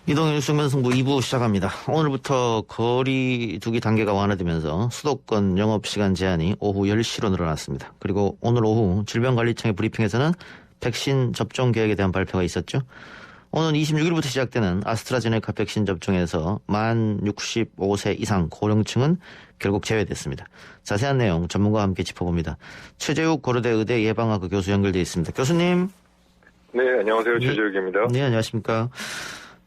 이동현 뉴스면승부 2부 시작합니다. 오늘부터 거리 두기 단계가 완화되면서 수도권 영업시간 제한이 오후 10시로 늘어났습니다. 그리고 오늘 오후 질병관리청의 브리핑에서는 백신 접종 계획에 대한 발표가 있었죠. 오는 26일부터 시작되는 아스트라제네카 백신 접종에서 만 65세 이상 고령층은 결국 제외됐습니다. 자세한 내용 전문가와 함께 짚어봅니다. 최재욱 고려대 의대 예방학과 교수 연결되어 있습니다. 교수님. 네, 안녕하세요. 최재욱입니다. 네, 안녕하십니까.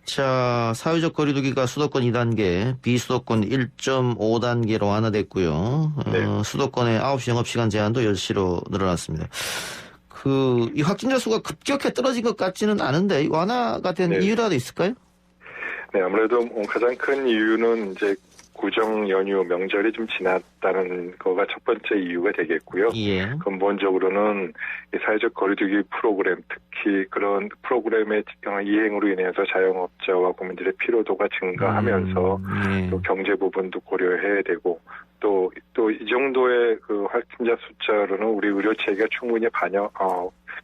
자, 사회적 거리두기가 수도권 2단계, 비수도권 1.5단계로 완화됐고요. 네. 수도권의 9시 영업시간 제한도 10시로 늘어났습니다. 이 확진자 수가 급격히 떨어진 것 같지는 않은데 완화가 된 이유라도 있을까요? 네, 아무래도 가장 큰 이유는 이제 구정 연휴 명절이 좀 지났다는 거가 첫 번째 이유가 되겠고요. 예. 근본적으로는 이 사회적 거리두기 프로그램, 특히 그런 프로그램의 이행으로 인해서 자영업자와 국민들의 피로도가 증가하면서 또 경제 부분도 고려해야 되고 또 이 정도의 그 확진자 숫자로는 우리 의료 체계가 충분히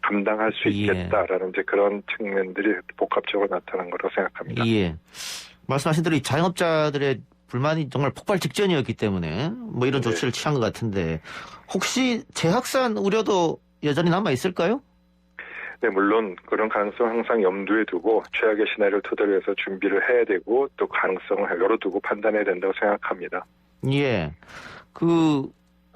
감당할 수 있겠다라는 이제 그런 측면들이 복합적으로 나타난 거라고 생각합니다. 예. 말씀하신 대로 이 자영업자들의 불만이 정말 폭발 직전이었기 때문에 뭐 이런 조치를 취한 것 같은데 혹시 재확산 우려도 여전히 남아 있을까요? 네, 물론 그런 가능성 항상 염두에 두고 최악의 시나리오를 토대로 해서 준비를 해야 되고 또 가능성을 열어두고 판단해야 된다고 생각합니다. 예.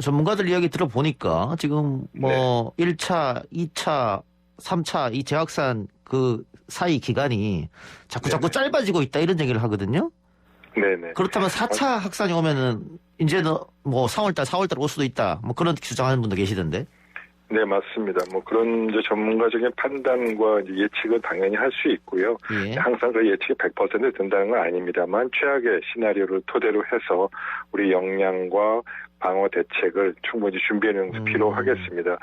전문가들 이야기 들어보니까 지금 1차, 2차, 3차 이 재확산 그 사이 기간이 자꾸 짧아지고 있다 이런 얘기를 하거든요. 네네. 그렇다면 4차 확산이 오면은 이제는 3월달, 4월달 올 수도 있다. 그런 주장하는 분도 계시던데. 네, 맞습니다. 그런 이제 전문가적인 판단과 이제 예측은 당연히 할 수 있고요. 예. 항상 그 예측이 100% 된다는 건 아닙니다만 최악의 시나리오를 토대로 해서 우리 역량과 방어 대책을 충분히 준비하는 것이 필요하겠습니다.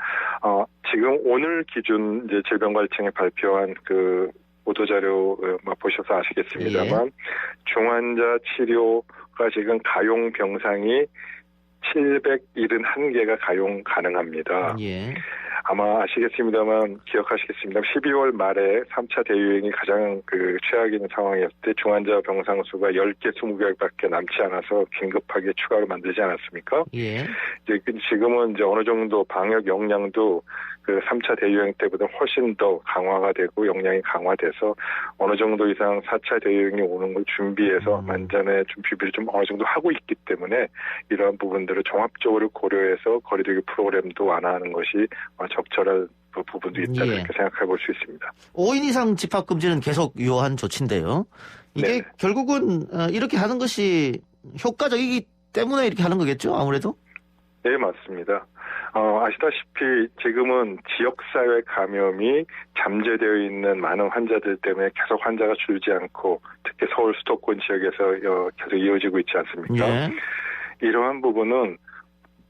지금 오늘 기준 이제 질병관리청이 발표한 그 보도자료 보셔서 아시겠습니다만 중환자 치료가 지금 가용 병상이 771개가 가용 가능합니다. 예. 아마 아시겠습니다만 기억하시겠습니다. 12월 말에 3차 대유행이 가장 최악인 상황이었을 때 중환자 병상 수가 10개, 20개밖에 남지 않아서 긴급하게 추가로 만들지 않았습니까? 예. 이제 지금은 이제 어느 정도 방역 역량도 그 3차 대유행 때보다 훨씬 더 강화가 되고 역량이 강화돼서 어느 정도 이상 4차 대유행이 오는 걸 준비해서 만전의 준비를 좀 어느 정도 하고 있기 때문에 이러한 부분들을 종합적으로 고려해서 거리두기 프로그램도 완화하는 것이 적절한 부분도 있다 이렇게 생각해 볼 수 있습니다. 5인 이상 집합금지는 계속 유효한 조치인데요. 이게 결국은 이렇게 하는 것이 효과적이기 때문에 이렇게 하는 거겠죠, 아무래도? 네, 맞습니다. 아시다시피 지금은 지역사회 감염이 잠재되어 있는 많은 환자들 때문에 계속 환자가 줄지 않고 특히 서울 수도권 지역에서 계속 이어지고 있지 않습니까? 예. 이러한 부분은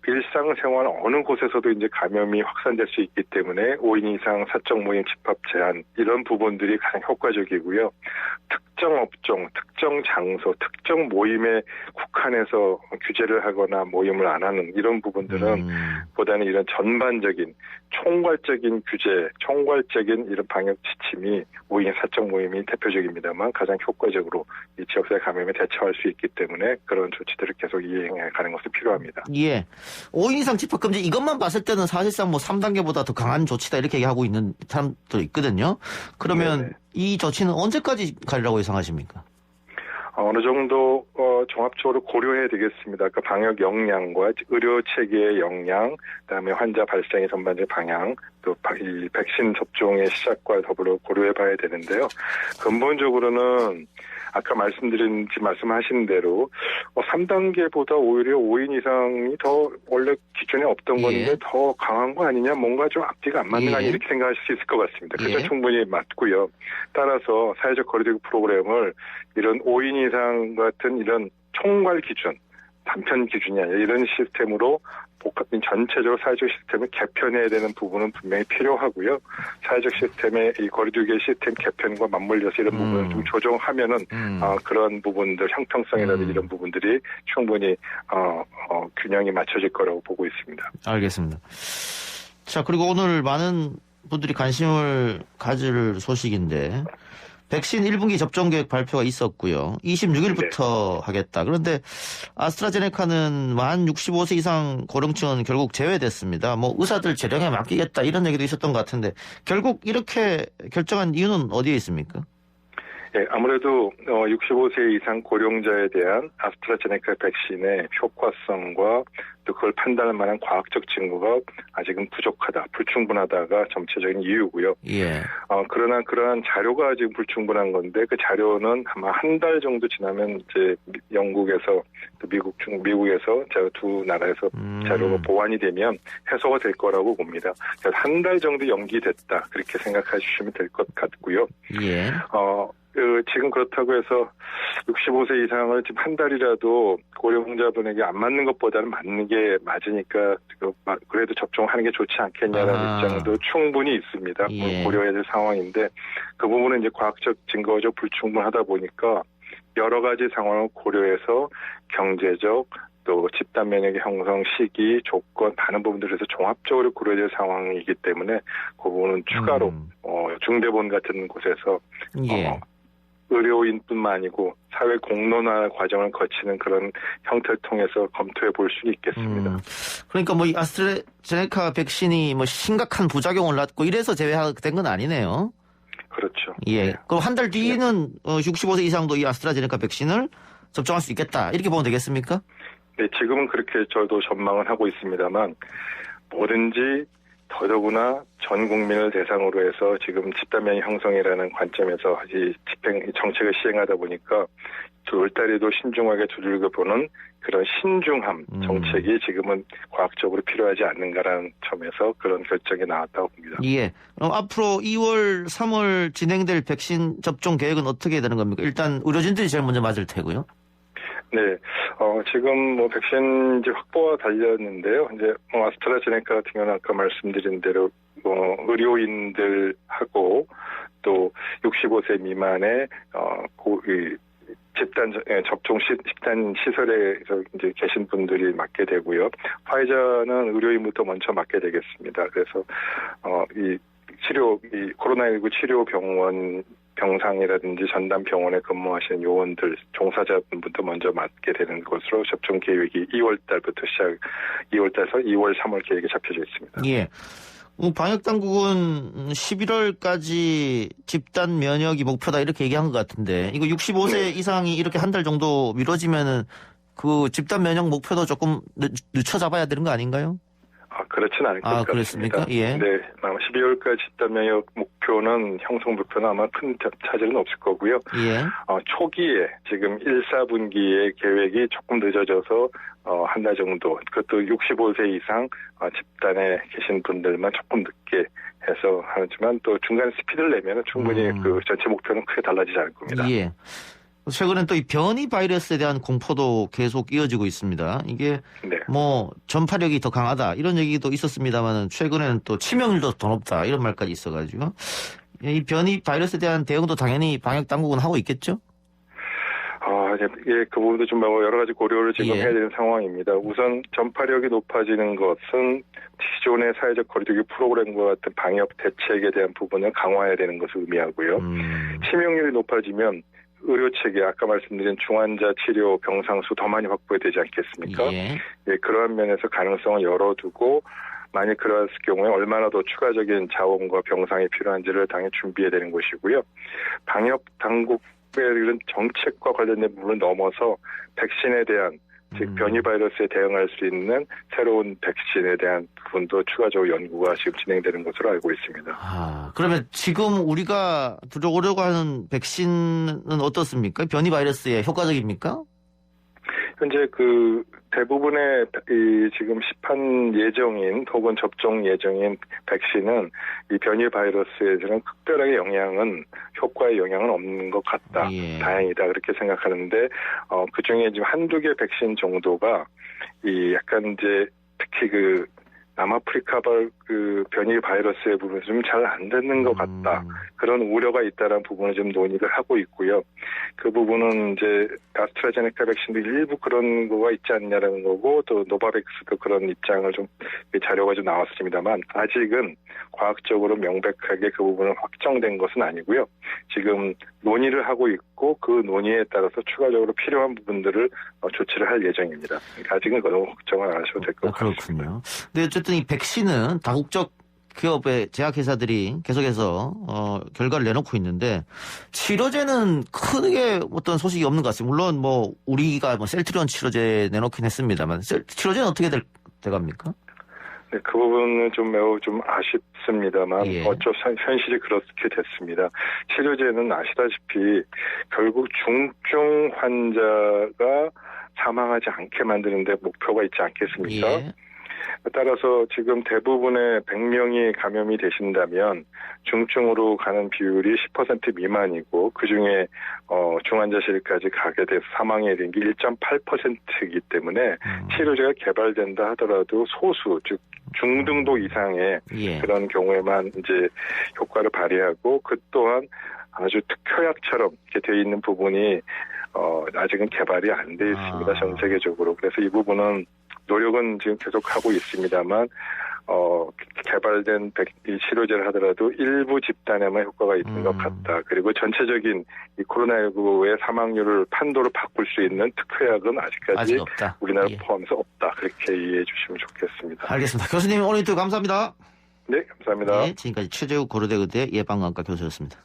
일상생활 어느 곳에서도 이제 감염이 확산될 수 있기 때문에 5인 이상 사적 모임 집합 제한 이런 부분들이 가장 효과적이고요. 특정 업종, 특정 장소, 특정 모임에 국한해서 규제를 하거나 모임을 안 하는 이런 부분들은 보다는 이런 전반적인 총괄적인 규제, 총괄적인 이런 방역 지침이 5인 사적 모임이 대표적입니다만 가장 효과적으로 이 지역사회 감염에 대처할 수 있기 때문에 그런 조치들을 계속 이행해 가는 것이 필요합니다. 예. 5인 이상 집합금지 이것만 봤을 때는 사실상 3단계보다 더 강한 조치다 이렇게 얘기하고 있는 사람도 있거든요. 그러면 이 조치는 언제까지 가리라고 예상하십니까? 어느 정도 종합적으로 고려해야 되겠습니다. 그 방역 역량과 의료 체계의 역량, 그다음에 환자 발생의 전반적인 방향, 또 이 백신 접종의 시작과 더불어 고려해봐야 되는데요. 근본적으로는 아까 말씀하신 대로 3단계보다 오히려 5인 이상이 더 원래 기존에 없던 건데 더 강한 거 아니냐, 뭔가 좀 앞뒤가 안 맞는 거 아니냐 이렇게 생각하실 수 있을 것 같습니다. 그래서 충분히 맞고요. 따라서 사회적 거리두기 프로그램을 이런 5인 이상 같은 이런 총괄 기준, 단편 기준이 아니라 이런 시스템으로 복합된 전체적으로 사회적 시스템을 개편해야 되는 부분은 분명히 필요하고요. 사회적 시스템의 이 거리두기 시스템 개편과 맞물려서 이런 부분을 좀 조정하면은 그런 부분들 형평성이라든지 이런 부분들이 충분히 균형이 맞춰질 거라고 보고 있습니다. 알겠습니다. 자, 그리고 오늘 많은 분들이 관심을 가질 소식인데 백신 1분기 접종 계획 발표가 있었고요. 26일부터 하겠다. 그런데 아스트라제네카는 만 65세 이상 고령층은 결국 제외됐습니다. 뭐 의사들 재량에 맡기겠다 이런 얘기도 있었던 것 같은데 결국 이렇게 결정한 이유는 어디에 있습니까? 예, 아무래도 65세 이상 고령자에 대한 아스트라제네카 백신의 효과성과 또 그걸 판단할 만한 과학적 증거가 아직은 부족하다, 불충분하다가 전체적인 이유고요. 예. 그러나 그러한 자료가 지금 불충분한 건데 그 자료는 아마 한 달 정도 지나면 이제 영국에서 또 미국에서 제가 두 나라에서 자료가 보완이 되면 해소가 될 거라고 봅니다. 그래서 한 달 정도 연기됐다 그렇게 생각하시면 될 것 같고요. 예. 지금 그렇다고 해서 65세 이상을 지금 한 달이라도 고령자분에게 안 맞는 것보다는 맞는 게 맞으니까 그래도 접종하는 게 좋지 않겠냐라는 입장도 충분히 있습니다. 예. 고려해야 될 상황인데 그 부분은 이제 과학적 증거가 불충분하다 보니까 여러 가지 상황을 고려해서 경제적 또 집단 면역의 형성 시기, 조건, 많은 부분들에서 종합적으로 고려될 상황이기 때문에 그 부분은 추가로 중대본 같은 곳에서 예. 의료인뿐만 아니고 사회 공론화 과정을 거치는 그런 형태를 통해서 검토해 볼 수 있겠습니다. 그러니까 뭐 이 아스트라제네카 백신이 뭐 심각한 부작용을 낳고 이래서 제외된 건 아니네요. 그렇죠. 예. 네. 그럼 한 달 뒤에는 65세 이상도 이 아스트라제네카 백신을 접종할 수 있겠다 이렇게 보면 되겠습니까? 네, 지금은 그렇게 저도 전망을 하고 있습니다만 뭐든지 더더구나 전 국민을 대상으로 해서 지금 집단면역 형성이라는 관점에서 이 정책을 시행하다 보니까 돌다리도 신중하게 두들겨 보는 그런 신중함 정책이 지금은 과학적으로 필요하지 않는가라는 점에서 그런 결정이 나왔다고 봅니다. 예. 그럼 앞으로 2월, 3월 진행될 백신 접종 계획은 어떻게 되는 겁니까? 일단 의료진들이 제일 먼저 맞을 테고요. 네, 지금 뭐 백신 이제 확보가 달렸는데요. 이제 아스트라제네카 같은 경우는 아까 말씀드린 대로 의료인들하고 또 65세 미만의 집단 접종 집단 시설에서 이제 계신 분들이 맞게 되고요. 화이자는 의료인부터 먼저 맞게 되겠습니다. 그래서 이 코로나19 치료 병상이라든지 전담 병원에 근무하시는 요원들, 종사자분부터 먼저 맞게 되는 것으로 접종 계획이 2월 달에서 2월, 3월 계획이 잡혀져 있습니다. 예. 방역 당국은 11월까지 집단 면역이 목표다 이렇게 얘기한 것 같은데 이거 65세 이상이 이렇게 한 달 정도 미뤄지면은 그 집단 면역 목표도 조금 늦춰 잡아야 되는 거 아닌가요? 그렇진 않을 것 같습니다. 그렇습니까? 예. 네, 12월까지 집단 면역 목표는 형성 목표는 아마 큰 차질은 없을 거고요. 예. 초기에 지금 1, 4분기의 계획이 조금 늦어져서 한 달 정도, 그것도 65세 이상 집단에 계신 분들만 조금 늦게 해서 하지만 또 중간에 스피드를 내면 충분히 그 전체 목표는 크게 달라지지 않을 겁니다. 예. 최근엔 또 이 변이 바이러스에 대한 공포도 계속 이어지고 있습니다. 이게 네. 뭐 전파력이 더 강하다 이런 얘기도 있었습니다만은 최근에는 또 치명률도 더 높다 이런 말까지 있어가지고 이 변이 바이러스에 대한 대응도 당연히 방역 당국은 하고 있겠죠? 그 부분도 좀 여러 가지 고려를 지금 예. 해야 되는 상황입니다. 우선 전파력이 높아지는 것은 기존의 사회적 거리두기 프로그램과 같은 방역 대책에 대한 부분을 강화해야 되는 것을 의미하고요. 치명률이 높아지면 의료체계, 아까 말씀드린 중환자 치료 병상수 더 많이 확보해야 되지 않겠습니까? 예. 그러한 면에서 가능성을 열어두고 만약 그랬을 경우에 얼마나 더 추가적인 자원과 병상이 필요한지를 당연히 준비해야 되는 것이고요. 방역 당국의 이런 정책과 관련된 부분을 넘어서 백신에 대한 즉 변이 바이러스에 대응할 수 있는 새로운 백신에 대한 부분도 추가적으로 연구가 지금 진행되는 것으로 알고 있습니다. 그러면 지금 우리가 들어오려고 하는 백신은 어떻습니까? 변이 바이러스에 효과적입니까? 현재 대부분의 지금 시판 예정인 혹은 접종 예정인 백신은 이 변이 바이러스에서는 특별하게 효과의 영향은 없는 것 같다. 예. 다행이다. 그렇게 생각하는데, 그 중에 지금 한두 개 백신 정도가 약간 이제 특히 남아프리카 변이 바이러스의 부분이 좀 잘 안 되는 것 같다. 그런 우려가 있다는 부분을 좀 논의를 하고 있고요. 그 부분은 이제 아스트라제네카 백신도 일부 그런 거가 있지 않냐라는 거고 또 노바백스도 그런 입장을 좀 자료가 좀 나왔습니다만 아직은 과학적으로 명백하게 그 부분은 확정된 것은 아니고요. 지금 논의를 하고 있고 그 논의에 따라서 추가적으로 필요한 부분들을 조치를 할 예정입니다. 아직은 너무 걱정을 안 하셔도 될 것 같습니다. 그렇군요. 근데 어쨌든 이 백신은 다국적 기업의 제약회사들이 계속해서 결과를 내놓고 있는데 치료제는 크게 어떤 소식이 없는 것 같습니다. 물론 뭐 우리가 셀트리온 치료제 내놓긴 했습니다만 치료제는 어떻게 돼갑니까? 네, 그 부분은 좀 매우 좀 아쉽습니다만 예. 현실이 그렇게 됐습니다. 치료제는 아시다시피 결국 중증 환자가 사망하지 않게 만드는 데 목표가 있지 않겠습니까? 예. 따라서 지금 대부분의 100명이 감염이 되신다면 중증으로 가는 비율이 10% 미만이고 그중에 중환자실까지 가게 돼서 사망에 이른 게 1.8%이기 때문에 치료제가 개발된다 하더라도 소수 즉 중등도 이상의 예. 그런 경우에만 이제 효과를 발휘하고 그 또한 아주 특효약처럼 이렇게 돼 있는 부분이 아직은 개발이 안 돼 있습니다. 전 세계적으로. 그래서 이 부분은 노력은 지금 계속하고 있습니다만 개발된 이 치료제를 하더라도 일부 집단에만 효과가 있는 것 같다. 그리고 전체적인 이 코로나19의 사망률을 판도를 바꿀 수 있는 특효약은 아직까지 아직 없다. 우리나라 예. 포함해서 없다. 그렇게 이해해 주시면 좋겠습니다. 알겠습니다. 교수님 오늘 인터뷰 감사합니다. 네, 감사합니다. 네, 지금까지 최재욱 고려대 의대 예방관과 교수였습니다.